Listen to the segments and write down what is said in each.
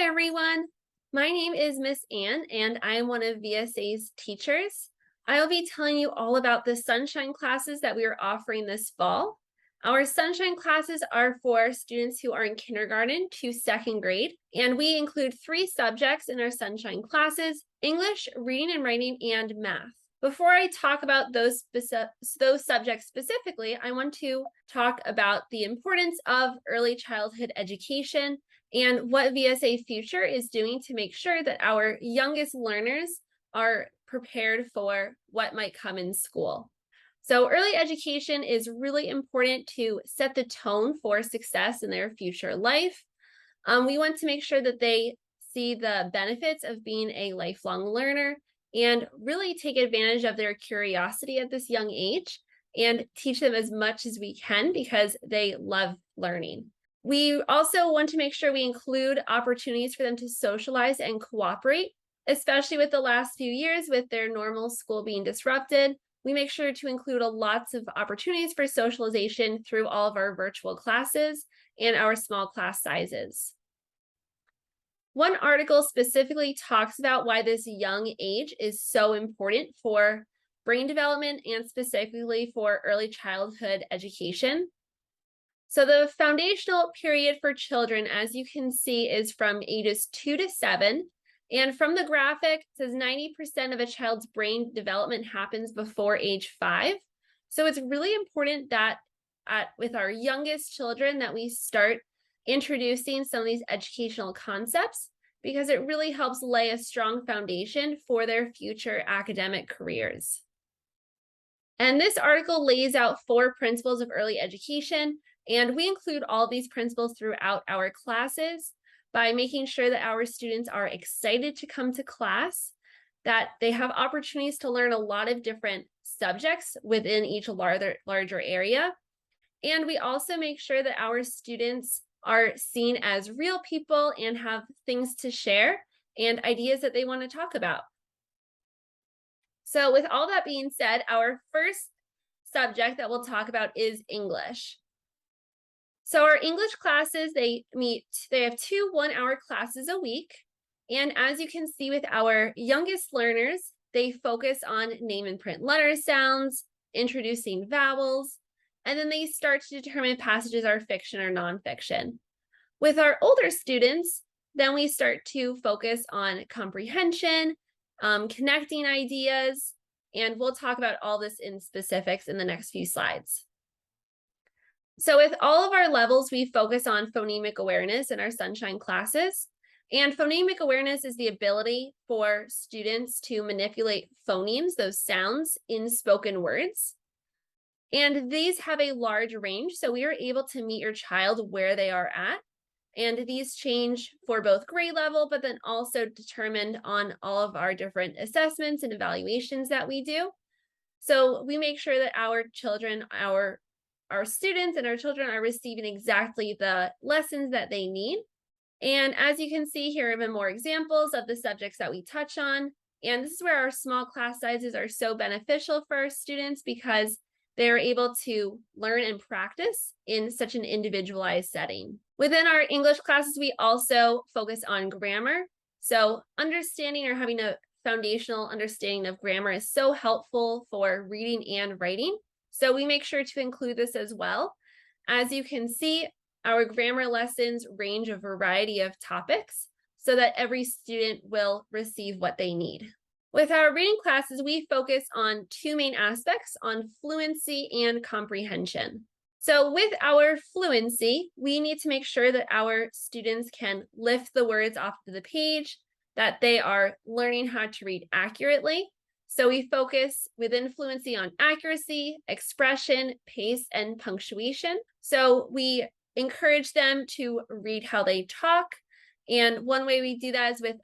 Hi, everyone. My name is Miss Ann, and I am one of VSA's teachers. I'll be telling you all about the Sunshine classes that we are offering this fall. Our Sunshine classes are for students who are in kindergarten to second grade, and we include 3 subjects in our Sunshine classes: English, reading and writing, and math. Before I talk about those subjects specifically, I want to talk about the importance of early childhood education and what VSA Future is doing to make sure that our youngest learners are prepared for what might come in school. So early education is really important to set the tone for success in their future life. We want to make sure that they see the benefits of being a lifelong learner and really take advantage of their curiosity at this young age and teach them as much as we can because they love learning. We also want to make sure we include opportunities for them to socialize and cooperate, especially with the last few years with their normal school being disrupted. We make sure to include lots of opportunities for socialization through all of our virtual classes and our small class sizes. One article specifically talks about why this young age is so important for brain development and specifically for early childhood education. So the foundational period for children, as you can see, is from ages 2 to 7. And from the graphic, it says 90% of a child's brain development happens before age 5. So it's really important that with our youngest children that we start introducing some of these educational concepts because it really helps lay a strong foundation for their future academic careers. And this article lays out 4 principles of early education, and we include all these principles throughout our classes by making sure that our students are excited to come to class, that they have opportunities to learn a lot of different subjects within each larger area. And we also make sure that our students are seen as real people and have things to share and ideas that they want to talk about. So with all that being said, our first subject that we'll talk about is English. So our English classes, they have 2 one-hour classes a week. And as you can see with our youngest learners, they focus on name and print letter sounds, introducing vowels, and then they start to determine passages are fiction or nonfiction. With our older students, then we start to focus on comprehension, connecting ideas, and we'll talk about all this in specifics in the next few slides. So with all of our levels, we focus on phonemic awareness in our Sunshine classes. And phonemic awareness is the ability for students to manipulate phonemes, those sounds, in spoken words. And these have a large range, so we are able to meet your child where they are at. And these change for both grade level, but then also determined on all of our different assessments and evaluations that we do. So we make sure that our children, our students and our children are receiving exactly the lessons that they need. And as you can see, here are even more examples of the subjects that we touch on. And this is where our small class sizes are so beneficial for our students because they're able to learn and practice in such an individualized setting. Within our English classes, we also focus on grammar. So understanding or having a foundational understanding of grammar is so helpful for reading and writing. So we make sure to include this as well. As you can see, our grammar lessons range a variety of topics so that every student will receive what they need. With our reading classes, we focus on 2 main aspects, on fluency and comprehension. So with our fluency, we need to make sure that our students can lift the words off of the page, that they are learning how to read accurately. So we focus within fluency on accuracy, expression, pace, and punctuation. So we encourage them to read how they talk. And one way we do that is with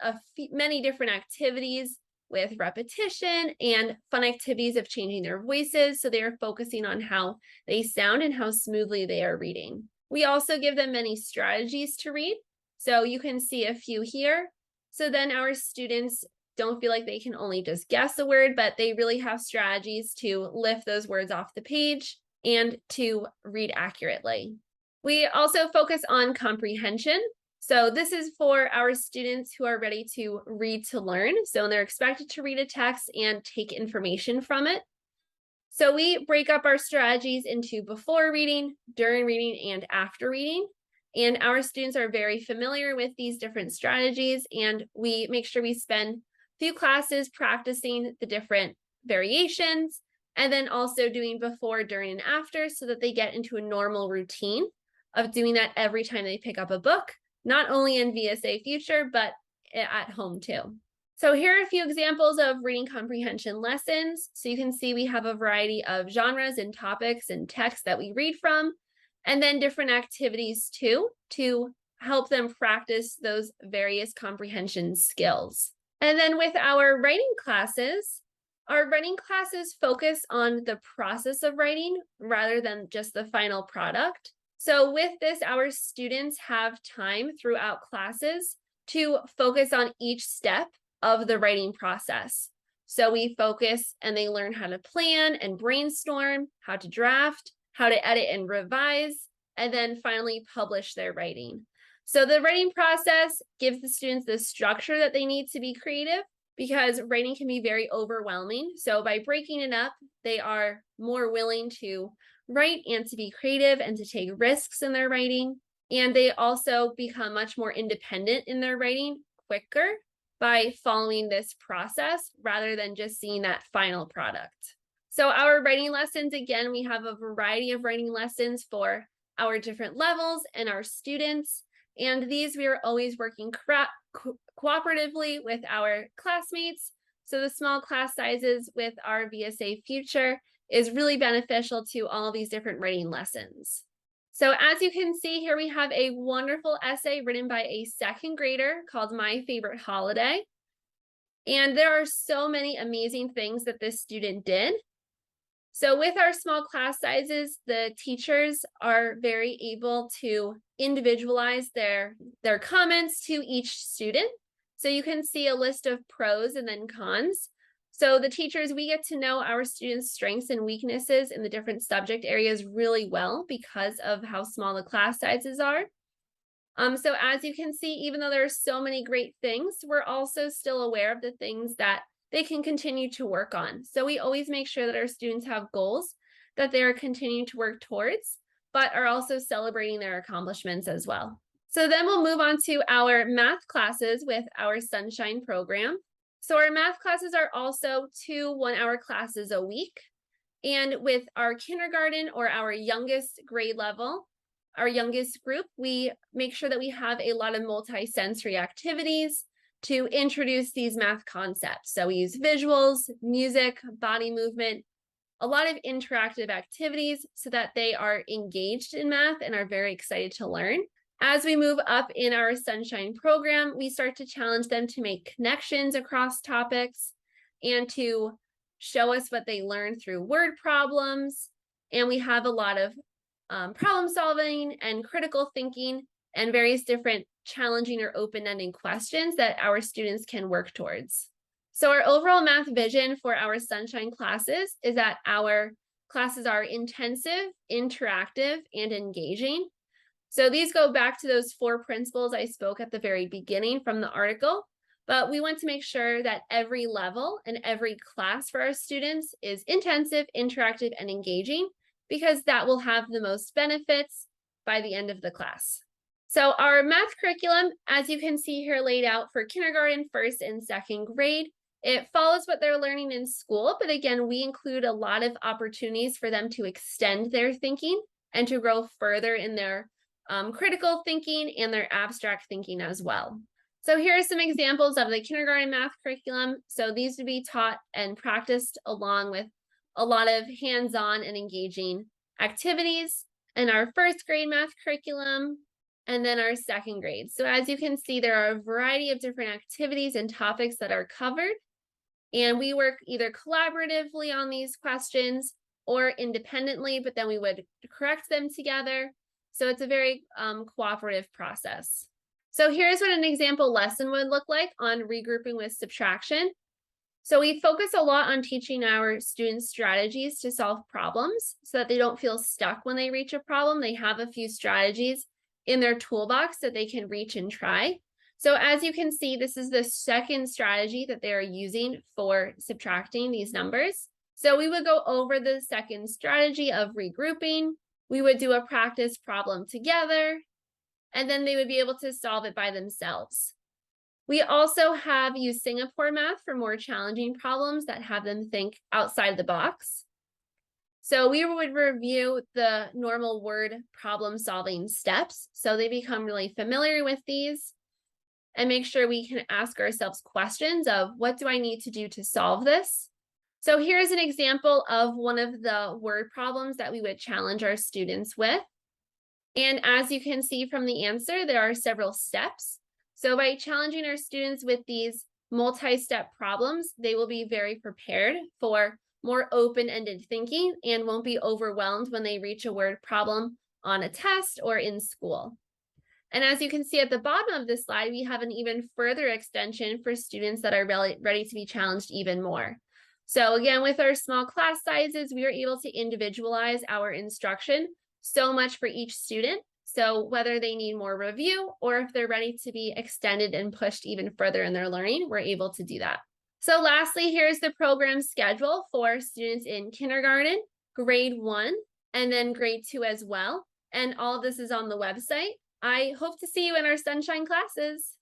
many different activities, with repetition and fun activities of changing their voices. So they are focusing on how they sound and how smoothly they are reading. We also give them many strategies to read. So you can see a few here. So then our students don't feel like they can only just guess a word, but they really have strategies to lift those words off the page and to read accurately. We also focus on comprehension. So this is for our students who are ready to read to learn. So they're expected to read a text and take information from it. So we break up our strategies into before reading, during reading, and after reading. And our students are very familiar with these different strategies, and we make sure we spend a few classes practicing the different variations, and then also doing before, during, and after so that they get into a normal routine of doing that every time they pick up a book, not only in VSA Future, but at home too. So here are a few examples of reading comprehension lessons. So you can see we have a variety of genres and topics and texts that we read from, and then different activities too, to help them practice those various comprehension skills. And then with our writing classes focus on the process of writing rather than just the final product. So with this, our students have time throughout classes to focus on each step of the writing process. So we focus and they learn how to plan and brainstorm, how to draft, how to edit and revise, and then finally publish their writing. So the writing process gives the students the structure that they need to be creative, because writing can be very overwhelming. So by breaking it up, they are more willing to write and to be creative and to take risks in their writing. And they also become much more independent in their writing quicker by following this process rather than just seeing that final product. So our writing lessons, again, we have a variety of writing lessons for our different levels and our students. And these we are always working cooperatively with our classmates. So the small class sizes with our VSA Future is really beneficial to all of these different writing lessons. So as you can see here, we have a wonderful essay written by a second grader called My Favorite Holiday. And there are so many amazing things that this student did. So with our small class sizes, the teachers are very able to individualize their comments to each student. So you can see a list of pros and then cons. So the teachers, we get to know our students' strengths and weaknesses in the different subject areas really well because of how small the class sizes are. So as you can see, even though there are so many great things, we're also still aware of the things that they can continue to work on. So we always make sure that our students have goals that they are continuing to work towards, but are also celebrating their accomplishments as well. So then we'll move on to our math classes with our Sunshine program. So our math classes are also 2 one-hour classes a week. And with our kindergarten or our youngest grade level, our youngest group, we make sure that we have a lot of multi-sensory activities to introduce these math concepts. So we use visuals, music, body movement, a lot of interactive activities so that they are engaged in math and are very excited to learn. As we move up in our Sunshine program, we start to challenge them to make connections across topics and to show us what they learned through word problems. And we have a lot of problem solving and critical thinking and various different challenging or open-ended questions that our students can work towards. So our overall math vision for our Sunshine classes is that our classes are intensive, interactive, and engaging. So these go back to those 4 principles I spoke at the very beginning from the article, but we want to make sure that every level and every class for our students is intensive, interactive, and engaging, because that will have the most benefits by the end of the class. So our math curriculum, as you can see here laid out for kindergarten, 1st and 2nd grade, it follows what they're learning in school, but again, we include a lot of opportunities for them to extend their thinking and to grow further in their critical thinking and their abstract thinking as well. So here are some examples of the kindergarten math curriculum. So these would be taught and practiced along with a lot of hands-on and engaging activities in our 1st grade math curriculum, and then our 2nd grade. So as you can see, there are a variety of different activities and topics that are covered, and we work either collaboratively on these questions or independently, but then we would correct them together. So it's a very cooperative process. So here's what an example lesson would look like on regrouping with subtraction. So we focus a lot on teaching our students strategies to solve problems so that they don't feel stuck when they reach a problem. They have a few strategies in their toolbox that they can reach and try. So as you can see, this is the second strategy that they are using for subtracting these numbers. So we would go over the second strategy of regrouping. We would do a practice problem together, and then they would be able to solve it by themselves. We also have used Singapore math for more challenging problems that have them think outside the box. So we would review the normal word problem solving steps so they become really familiar with these, and make sure we can ask ourselves questions of what do I need to do to solve this? So here's an example of one of the word problems that we would challenge our students with. And as you can see from the answer, there are several steps. So by challenging our students with these multi-step problems, they will be very prepared for more open-ended thinking and won't be overwhelmed when they reach a word problem on a test or in school. And as you can see at the bottom of this slide, we have an even further extension for students that are ready to be challenged even more. So again, with our small class sizes, we are able to individualize our instruction so much for each student. So whether they need more review or if they're ready to be extended and pushed even further in their learning, we're able to do that. So lastly, here's the program schedule for students in kindergarten, grade 1, and then grade 2 as well. And all of this is on the website. I hope to see you in our Sunshine classes.